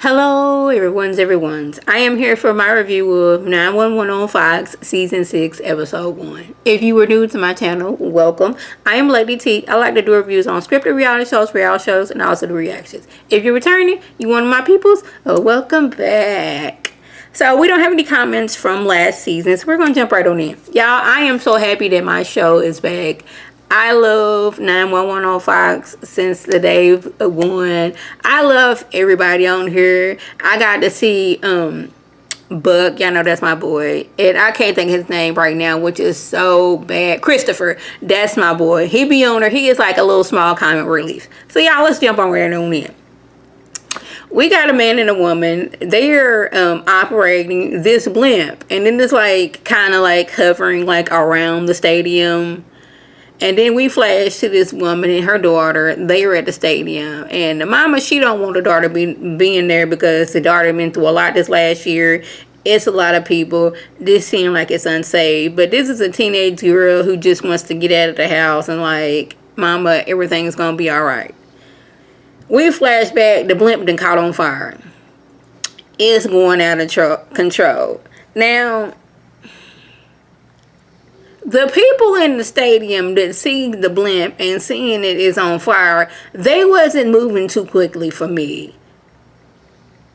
Hello, everyone's. I am here for my review of 911 on Fox, Season 6, Episode 1. If you were new to my channel, welcome. I am Lady T. I like to do reviews on scripted reality shows, and also the reactions. If you're returning, you one of my peoples, welcome back. So we don't have any comments from last season, so we're going to jump right on in. Y'all, I am so happy that my show is back. I love 911 on Fox since the day one. I love everybody on here. I got to see Buck, y'all know that's my boy, and I can't think of his name right now, which is so bad. Christopher, that's my boy. He be on there. He is like a little small comic relief. So y'all, let's jump on right on in. We got a man and a woman. They're operating this blimp, and then it's like kind of like hovering like around the stadium. And then we flash to this woman and her daughter. They are at the stadium. And the mama, she don't want the daughter being there because the daughter been through a lot this last year. It's a lot of people. This seems like it's unsafe. But this is a teenage girl who just wants to get out of the house and like, mama, everything's going to be all right. We flash back. The blimp done caught on fire. It's going out of control. Now, the people in the stadium that see the blimp and seeing it is on fire, they wasn't moving too quickly for me.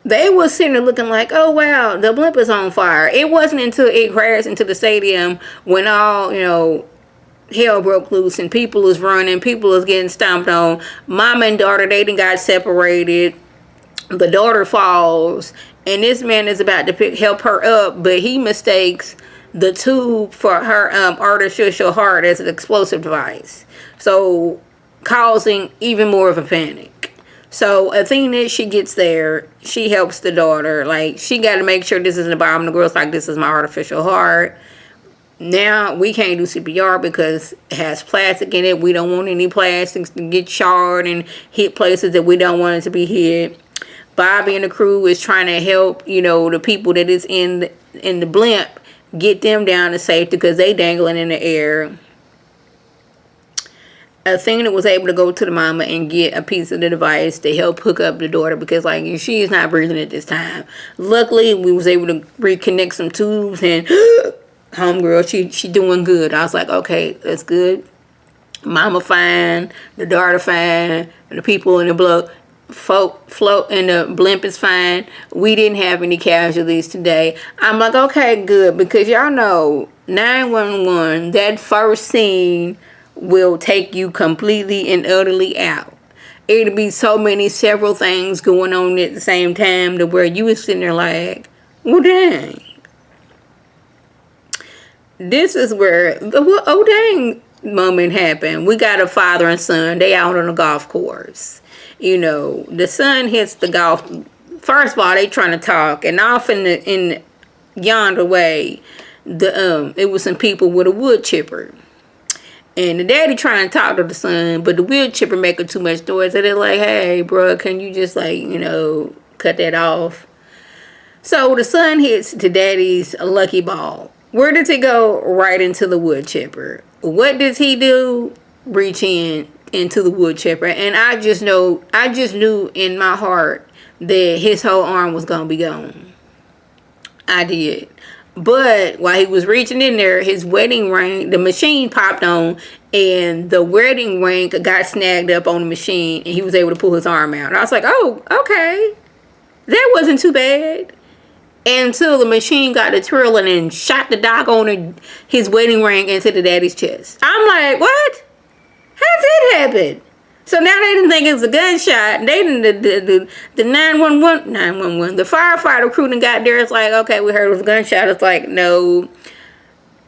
They was sitting there looking like, oh wow, the blimp is on fire. It wasn't until it crashed into the stadium when all, hell broke loose and people was running, people was getting stomped on. Mama and daughter, they done got separated. The daughter falls, and this man is about to help her up, but he mistakes the tube for her artificial heart as an explosive device, so causing even more of a panic. So Athena, she gets there, she helps the daughter, like she got to make sure this isn't the bomb. The girl's like, this is my artificial heart. Now we can't do CPR because it has plastic in it. We don't want any plastics to get charred and hit places that we don't want it to be hit. Bobby and the crew is trying to help, the people that is in the blimp, get them down to safety because they dangling in the air. Athena was able to go to the mama and get a piece of the device to help hook up the daughter because like she is not breathing at this time. Luckily, we was able to reconnect some tubes and homegirl, she doing good. I was like, okay, that's good. Mama fine, the daughter fine, and the people in the float in the blimp is fine. We didn't have any casualties today. I'm like, okay, good, because y'all know 911, that first scene will take you completely and utterly out. It'll be several things going on at the same time to where you was sitting there like, well, dang. This is where the oh dang moment happened. We got a father and son. They out on a golf course. The son hits the golf. First of all, they trying to talk, and off in yonder way, it was some people with a wood chipper, and the daddy trying to talk to the son, but the wood chipper making too much noise, and they're like, "Hey, bro, can you just cut that off?" So the son hits the daddy's lucky ball. Where does it go? Right into the wood chipper. What does he do? Reach into the wood chipper, and I just knew in my heart that his whole arm was gonna be gone. I did. But while he was reaching in there, his wedding ring, the machine popped on, and the wedding ring got snagged up on the machine, and he was able to pull his arm out. And I was like, oh, okay, that wasn't too bad. Until the machine got to twirling and shot the doggone his wedding ring into the daddy's chest. I'm like, what? How's it happen? So now they didn't think it was a gunshot. They didn't, the 911, the firefighter crew got there. It's like, okay, we heard it was a gunshot. It's like, no,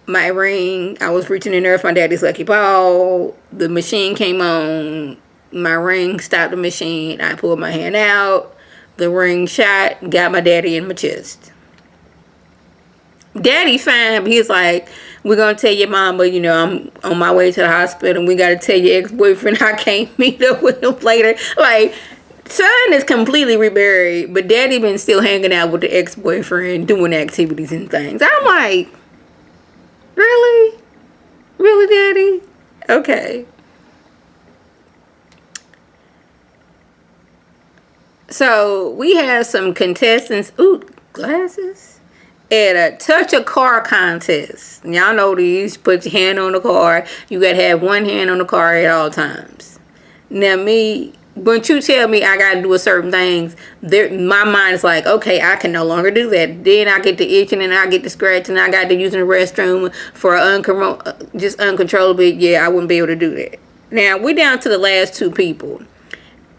my ring, I was reaching in there with my daddy's lucky ball. The machine came on. My ring stopped the machine. I pulled my hand out. The ring shot, got my daddy in my chest. Daddy fine, but he's like, we're going to tell your mama, I'm on my way to the hospital, and we got to tell your ex-boyfriend I can't meet up with him later. Like, son is completely reburied, but daddy been still hanging out with the ex-boyfriend, doing activities and things. I'm like, really? Really, daddy? Okay. So we had some contestants, glasses, at a touch a car contest. Y'all know these, put your hand on the car. You got to have one hand on the car at all times. Now me, once you tell me I got to do a certain things, my mind is like, okay, I can no longer do that. Then I get to itching and I get to scratching. I got to using the restroom for just uncontrollably. Yeah, I wouldn't be able to do that. Now we down to the last two people.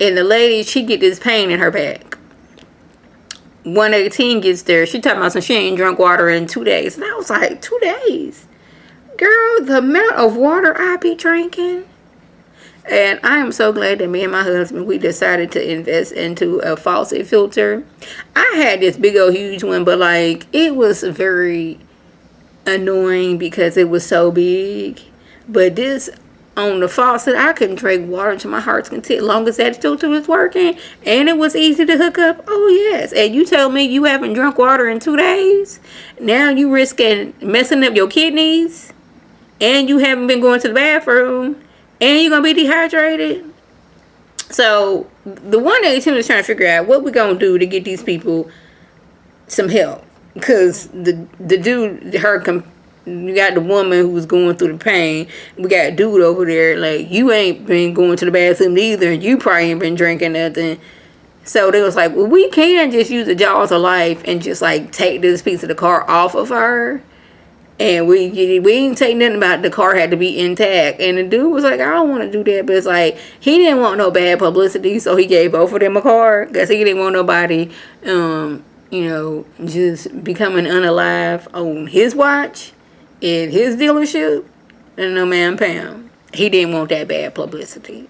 And the lady, she get this pain in her back. 118 gets there. She talking about some she ain't drunk water in 2 days. And I was like, 2 days? Girl, the amount of water I be drinking. And I am so glad that me and my husband, we decided to invest into a faucet filter. I had this big old huge one, but like, it was very annoying because it was so big. But this, on the faucet, I couldn't drink water to my heart's content as long as that filter was working and it was easy to hook up. Oh yes. And you tell me you haven't drunk water in 2 days? Now you risking messing up your kidneys, and you haven't been going to the bathroom, and you're gonna be dehydrated. So the 118 was trying to figure out what we're gonna do to get these people some help, because the dude, you got the woman who was going through the pain. We got a dude over there, like, you ain't been going to the bathroom either, and you probably ain't been drinking nothing. So they was like, well, we can just use the jaws of life and just, like, take this piece of the car off of her. And we didn't take nothing about the car had to be intact. And the dude was like, I don't want to do that. But it's like, he didn't want no bad publicity, so he gave both of them a car. Because he didn't want nobody, just becoming unalive on his watch in his dealership. And no man pound. He didn't want that bad publicity.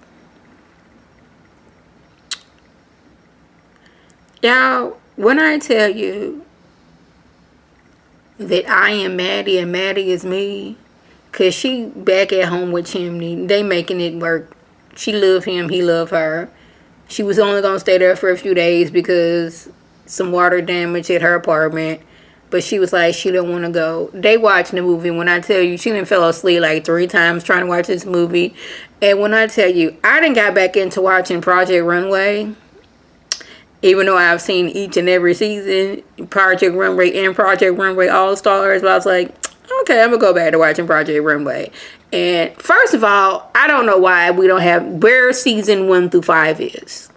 Y'all, when I tell you that I am Maddie and Maddie is me, because she back at home with Chimney, they making it work. She love him, he love her. She was only going to stay there for a few days because some water damage at her apartment. But she was like, she don't want to go. They watching the movie. When I tell you, she done fell asleep like 3 times trying to watch this movie. And when I tell you, I done got back into watching Project Runway. Even though I've seen each and every season, Project Runway and Project Runway All-Stars. But I was like, okay, I'm going to go back to watching Project Runway. And first of all, I don't know why we don't have where season 1 through 5 is.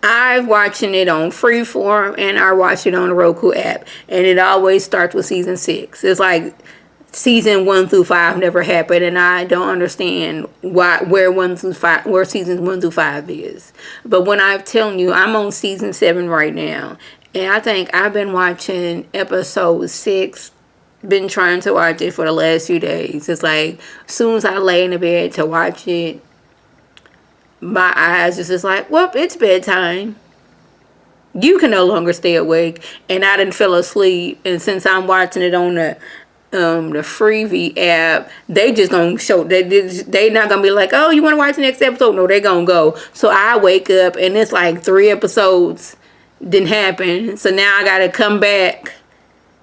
I'm watching it on Freeform, and I watch it on the Roku app, and it always starts with season 6. It's like season 1 through 5 never happened, and I don't understand where seasons 1 through 5 is. But when I'm telling you, I'm on season 7 right now, and I think I've been watching episode 6. Been trying to watch it for the last few days. It's like, as soon as I lay in the bed to watch it, my eyes is just like, well, it's bedtime. You can no longer stay awake. And I didn't fell asleep. And since I'm watching it on the Freevee app, they just gonna show, they not gonna be like, oh, you want to watch the next episode? No, they gonna go. So I wake up and it's like 3 episodes didn't happen. So now I gotta come back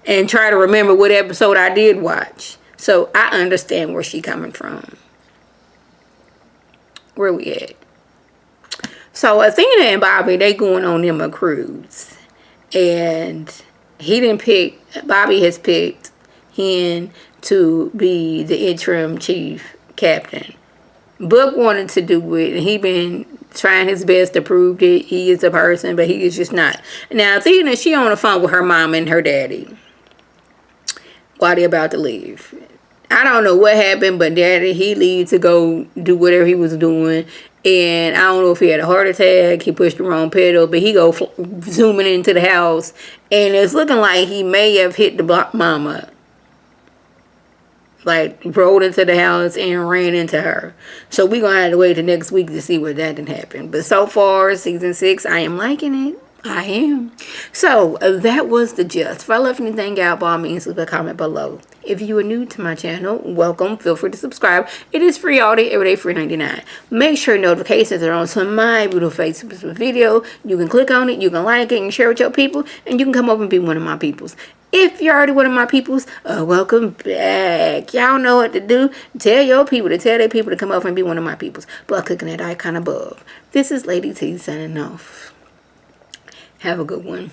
and try to remember what episode I did watch. So I understand where she coming from. Where we at? So Athena and Bobby, they going on them a cruise. And Bobby has picked him to be the interim chief captain. Book wanted to do it, and he been trying his best to prove that he is a person, but he is just not. Now Athena, she on the phone with her mom and her daddy while they about to leave. I don't know what happened, but daddy, he leaves to go do whatever he was doing. And I don't know if he had a heart attack, he pushed the wrong pedal, but he go zooming into the house. And it's looking like he may have hit the mama. Like, rolled into the house and ran into her. So we're going to have to wait till next week to see what that didn't happen. But so far, season 6, I am liking it. I am. So that was the gist. If I left anything out, by all means, leave a comment below. If you are new to my channel, welcome. Feel free to subscribe. It is free all day, every day, free 99. Make sure notifications are on to my beautiful Facebook video. You can click on it, you can like it, and share with your people, and you can come over and be one of my peoples. If you're already one of my peoples, welcome back. Y'all know what to do. Tell your people to tell their people to come over and be one of my peoples by clicking that icon above. This is Lady T signing off. Have a good one.